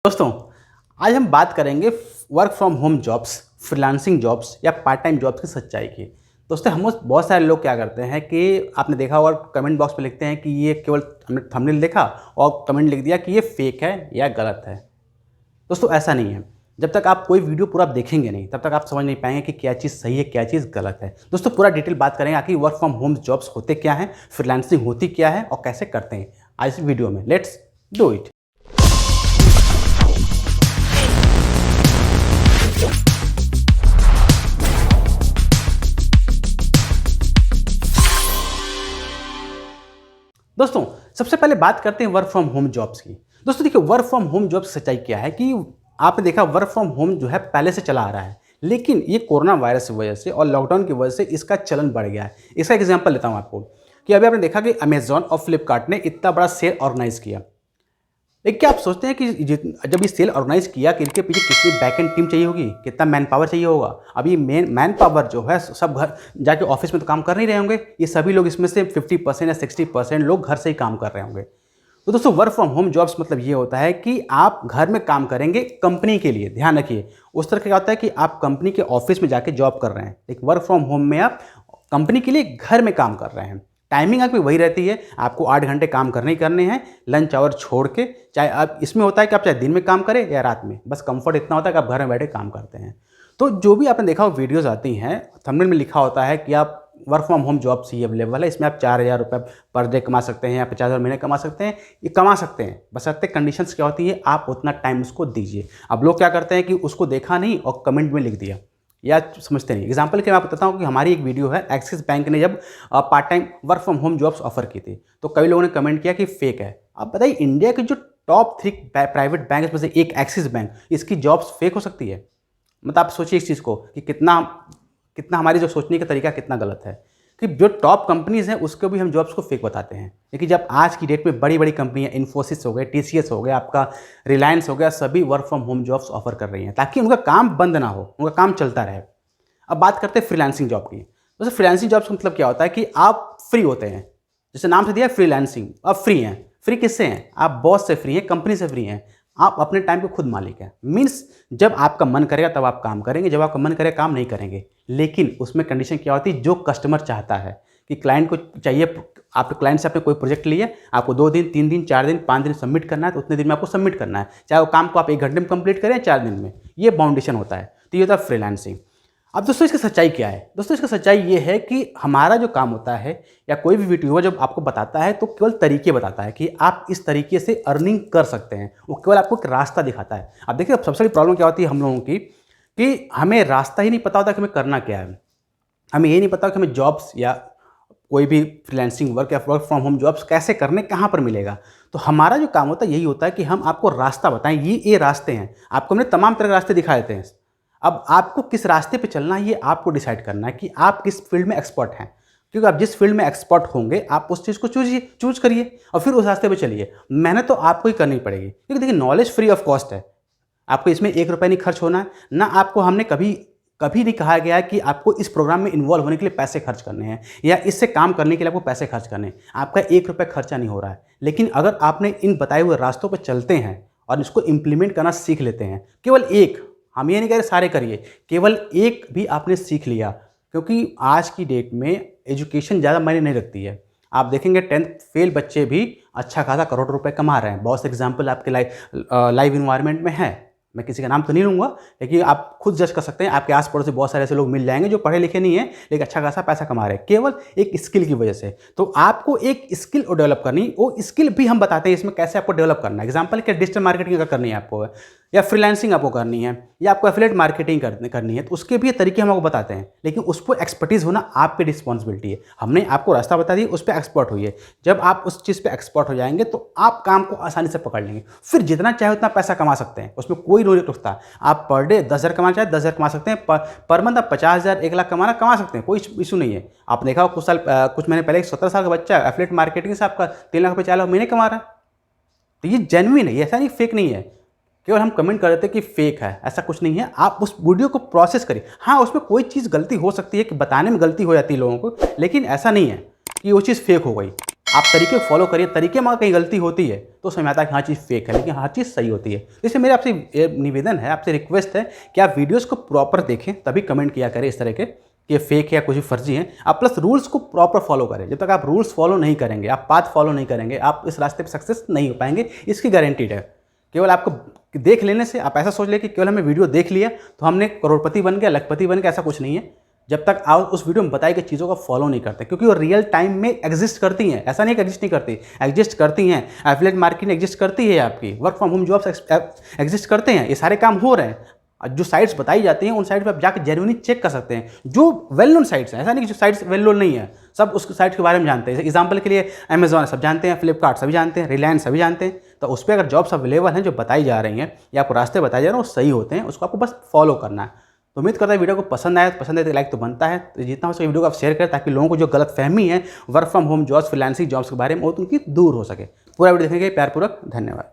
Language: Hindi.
दोस्तों, आज हम बात करेंगे work from home jobs, freelancing jobs या पार्ट टाइम जॉब्स की सच्चाई की। दोस्तों, हम बहुत सारे लोग क्या करते हैं कि आपने देखा होगा कमेंट बॉक्स में लिखते हैं कि ये केवल हमने थंबनेल देखा और कमेंट लिख दिया कि ये फेक है या गलत है। दोस्तों, ऐसा नहीं है। जब तक आप कोई वीडियो पूरा देखेंगे नहीं, तब तक आप समझ नहीं पाएंगे कि क्या चीज़ सही है, क्या चीज़ गलत है। दोस्तों, पूरा डिटेल बात करेंगे आखिर वर्क फ्रॉम होम जॉब्स होते क्या हैं, फ्रीलांसिंग होती क्या है और कैसे करते हैं आज इस वीडियो में। Let's do it. दोस्तों, सबसे पहले बात करते हैं वर्क फ्रॉम होम जॉब्स की। दोस्तों देखिए, वर्क फ्रॉम होम जॉब्स सच्चाई क्या है कि आपने देखा वर्क फ्रॉम होम जो है पहले से चला आ रहा है, लेकिन ये कोरोना वायरस की वजह से और लॉकडाउन की वजह से इसका चलन बढ़ गया है। इसका एग्जांपल लेता हूँ आपको कि अभी आपने देखा कि अमेजॉन और फ्लिपकार्ट ने इतना बड़ा सेल ऑर्गेनाइज किया। लेकिन क्या आप सोचते हैं कि जब ये सेल ऑर्गेनाइज किया कि इनके पीछे कितनी बैकएंड टीम चाहिए होगी, कितना मैन पावर चाहिए होगा। अब ये मैन पावर जो है सब घर जाके ऑफिस में तो काम कर नहीं रहे होंगे, ये सभी लोग इसमें से 50% या 60% लोग घर से ही काम कर रहे होंगे। तो दोस्तों, वर्क फ्रॉम होम जॉब्स मतलब ये होता है कि आप घर में काम करेंगे कंपनी के लिए। ध्यान रखिए, उस तरह क्या होता है कि आप कंपनी के ऑफिस में जाके जॉब कर रहे हैं, लेकिन वर्क फ्रॉम होम में आप कंपनी के लिए घर में काम कर रहे हैं। टाइमिंग आपकी वही रहती है, आपको 8 घंटे काम करने ही करने हैं, लंच आवर छोड़ के। चाहे आप इसमें होता है कि आप चाहे दिन में काम करें या रात में, बस कंफर्ट इतना होता है कि आप घर में बैठे काम करते हैं। तो जो भी आपने देखा वीडियोस आती हैं, थंबनेल में लिखा होता है कि आप work from home jobs he available है, इसमें आप 4,000 रुपये पर डे कमा सकते हैं या 50,000 महीने कमा सकते हैं। ये कमा सकते हैं, बशर्ते कंडीशंस क्या होती है, आप उतना टाइम उसको दीजिए। अब लोग क्या करते हैं कि उसको देखा नहीं और कमेंट में लिख दिया या समझते नहीं। एग्जाम्पल के मैं आपको बताता हूँ कि हमारी एक वीडियो है, एक्सिस बैंक ने जब part time work from home jobs offer की थी, तो कई लोगों ने कमेंट किया कि फेक है। अब बताइए, इंडिया के जो टॉप 3 प्राइवेट बैंक में से एक एक्सिस बैंक, इसकी जॉब्स फेक हो सकती है? मतलब आप सोचिए इस चीज़ को कि कितना कितना हमारी जो सोचने का तरीका कितना गलत है कि जो टॉप कंपनीज़ हैं उसको भी हम जॉब्स को फेक बताते हैं। लेकिन जब आज की डेट में बड़ी बड़ी कंपनियां, इन्फोसिस हो गए, TCS हो गया, आपका रिलायंस हो गया, सभी work from home jobs offer कर रही हैं ताकि उनका काम बंद ना हो, उनका काम चलता रहे। अब बात करते हैं फ्रीलांसिंग जॉब की। दोस्तों, फ्रीलांसिंग जॉब्स का मतलब क्या होता है कि आप फ्री होते हैं, जैसे नाम से दिया फ्रीलांसिंग। आप फ्री हैं। फ्री किससे हैं? आप बॉस से फ्री हैं, कंपनी से फ्री हैं। आप अपने टाइम के खुद मालिक हैं। मीन्स जब आपका मन करेगा तब आप काम करेंगे, जब आपका मन करेगा काम नहीं करेंगे। लेकिन उसमें कंडीशन क्या होती है, जो कस्टमर चाहता है कि क्लाइंट को चाहिए, आप क्लाइंट से आपने कोई प्रोजेक्ट लिया, आपको 2 दिन, 3 दिन, 4 दिन, 5 दिन सबमिट करना है, तो उतने दिन में आपको सबमिट करना है, चाहे वो काम को आप 1 घंटे में कंप्लीट करें या 4 दिन में। ये बाउंडेशन होता है। तो ये होता है फ्रीलांसिंग। अब दोस्तों, इसकी सच्चाई क्या है? दोस्तों, इसका सच्चाई ये है कि हमारा जो काम होता है या कोई भी वीडियो जब आपको बताता है तो केवल तरीके बताता है कि आप इस तरीके से अर्निंग कर सकते हैं। वो केवल आपको एक रास्ता दिखाता है। अब देखिए, अब सबसे बड़ी प्रॉब्लम क्या होती है हम लोगों की कि हमें रास्ता ही नहीं पता होता कि हमें करना क्या है। हमें ये नहीं पता कि हमें जॉब्स या कोई भी फ्रीलांसिंग वर्क या वर्क फ्रॉम होम जॉब्स कैसे करने, कहाँ पर मिलेगा। तो हमारा जो काम होता है यही होता है कि हम आपको रास्ता बताएं, ये रास्ते हैं। आपको हमने तमाम तरह के रास्ते दिखा देते हैं। अब आपको किस रास्ते पे चलना है ये आपको डिसाइड करना है कि आप किस फील्ड में एक्सपर्ट हैं। क्योंकि आप जिस फील्ड में एक्सपर्ट होंगे आप उस चीज़ को चूज करिए और फिर उस रास्ते पे चलिए। मेहनत तो आपको ही करनी पड़ेगी, क्योंकि देखिए नॉलेज फ्री ऑफ कॉस्ट है। आपको इसमें 1 रुपये नहीं खर्च होना है, ना आपको हमने कभी कभी नहीं कहा गया है कि आपको इस प्रोग्राम में इन्वॉल्व होने के लिए पैसे खर्च करने हैं या इससे काम करने के लिए आपको पैसे खर्च करने हैं। आपका 1 रुपये खर्चा नहीं हो रहा है। लेकिन अगर आपने इन बताए हुए रास्तों पर चलते हैं और इसको इम्प्लीमेंट करना सीख लेते हैं, केवल एक, हम ये नहीं कह रहे सारे करिए, केवल एक भी आपने सीख लिया, क्योंकि आज की डेट में एजुकेशन ज़्यादा मायने नहीं रखती है। आप देखेंगे 10th फेल बच्चे भी अच्छा खासा करोड़ रुपए कमा रहे हैं। बहुत से एग्जाम्पल आपके लाइव इन्वायरमेंट में है। मैं किसी का नाम तो नहीं लूँगा, लेकिन आप खुद जज कर सकते हैं। आपके आस पड़ोस से बहुत सारे ऐसे लोग मिल जाएंगे जो पढ़े लिखे नहीं है लेकिन अच्छा खासा पैसा कमा रहे हैं, केवल एक स्किल की वजह से। तो आपको एक स्किल डेवलप करनी, वो स्किल भी हम बताते हैं इसमें कैसे आपको डेवलप करना है। एग्जाम्पल क्या, डिजिटल मार्केटिंग अगर करनी है आपको, या फ्रीलांसिंग आपको करनी है, या आपको एफिलिएट मार्केटिंग करनी है, तो उसके भी तरीके हम आपको बताते हैं। लेकिन उस पर एक्सपर्टीज़ होना आपकी रिस्पॉन्सिबिलिटी है। हमने आपको रास्ता बता दिया, उस पर एक्सपर्ट होइए। जब आप उस चीज़ पे एक्सपर्ट हो जाएंगे तो आप काम को आसानी से पकड़ लेंगे, फिर जितना चाहे उतना पैसा कमा सकते हैं, उसमें कोई रूल नहीं रुकता। आप पर डे 10,000 कमाना चाहे 10,000 कमा सकते हैं, पर मंथ आप 50,000 1 लाख कमा सकते हैं, कोई इशू नहीं है। आप देखा कुछ महीने पहले 17 साल का बच्चा एफिलिएट मार्केटिंग से आपका 3 लाख रुपये 4 लाख महीने कमा रहा है। तो ये जेन्युइन है, ऐसा नहीं फेक नहीं है। केवल हम कमेंट कर देते हैं कि फेक है, ऐसा कुछ नहीं है। आप उस वीडियो को प्रोसेस करिए। हाँ, उसमें कोई चीज़ गलती हो सकती है कि बताने में गलती हो जाती है लोगों को, लेकिन ऐसा नहीं है कि वो चीज़ फेक हो गई। आप तरीके को फॉलो करिए, तरीके में अगर कहीं गलती होती है तो समझ में आता है कि हाँ चीज़ फेक है, लेकिन हर चीज़ सही होती है। इसलिए मेरे आपसे ये निवेदन है, आपसे रिक्वेस्ट है कि आप वीडियोज़ को प्रॉपर देखें, तभी कमेंट किया करें इस तरह के कि ये फेक है या कुछ भी फर्जी है। आप प्लस रूल्स को प्रॉपर फॉलो करें। जब तक आप रूल्स फॉलो नहीं करेंगे, आप पाथ फॉलो नहीं करेंगे, आप इस रास्ते पर सक्सेस नहीं हो पाएंगे, इसकी गारंटीड है। केवल आपको देख लेने से आप ऐसा सोच लें कि केवल हमने वीडियो देख लिया तो हमने करोड़पति बन गया, लखपति बन गया, ऐसा कुछ नहीं है। जब तक आप उस वीडियो में बताई गई चीज़ों को फॉलो नहीं करते, क्योंकि वो रियल टाइम में एग्जिस्ट करती हैं, ऐसा नहीं कि एग्जिस्ट नहीं करती, एग्जिस्ट करती हैं। एफिलिएट मार्केटिंग एग्जिस्ट करती है, आपकी work from home jobs exist करते हैं, ये सारे काम हो रहे हैं। जो साइट्स बताई जाती हैं उन साइट्स पर आप जाकर जेन्युइनली चेक कर सकते हैं, जो वेल नोन साइट्स हैं। ऐसा नहीं कि जो साइट्स वेल नोन नहीं है, सब उस साइट्स के बारे में जानते हैं। एग्जाम्पल के लिए अमेजॉन सब जानते हैं, फ्लिपकार्ट सभी जानते हैं, रिलायंस सभी जानते हैं। तो उस पर अगर जॉब्स अवेलेबल हैं जो बताई जा रही हैं या आपको रास्ते बताए जा रहे हैं वो सही होते हैं, उसको आपको बस फॉलो करना है। तो उम्मीद करता है वीडियो को पसंद आए तो लाइक तो बनता है। तो जितना हो सके वीडियो को आप शेयर करें, ताकि लोगों को जो गलत फहमी है work from home jobs, freelancing jobs के बारे में वो उनकी दूर हो सके। पूरा वीडियो देखने के लिए प्यारपूर्वक धन्यवाद।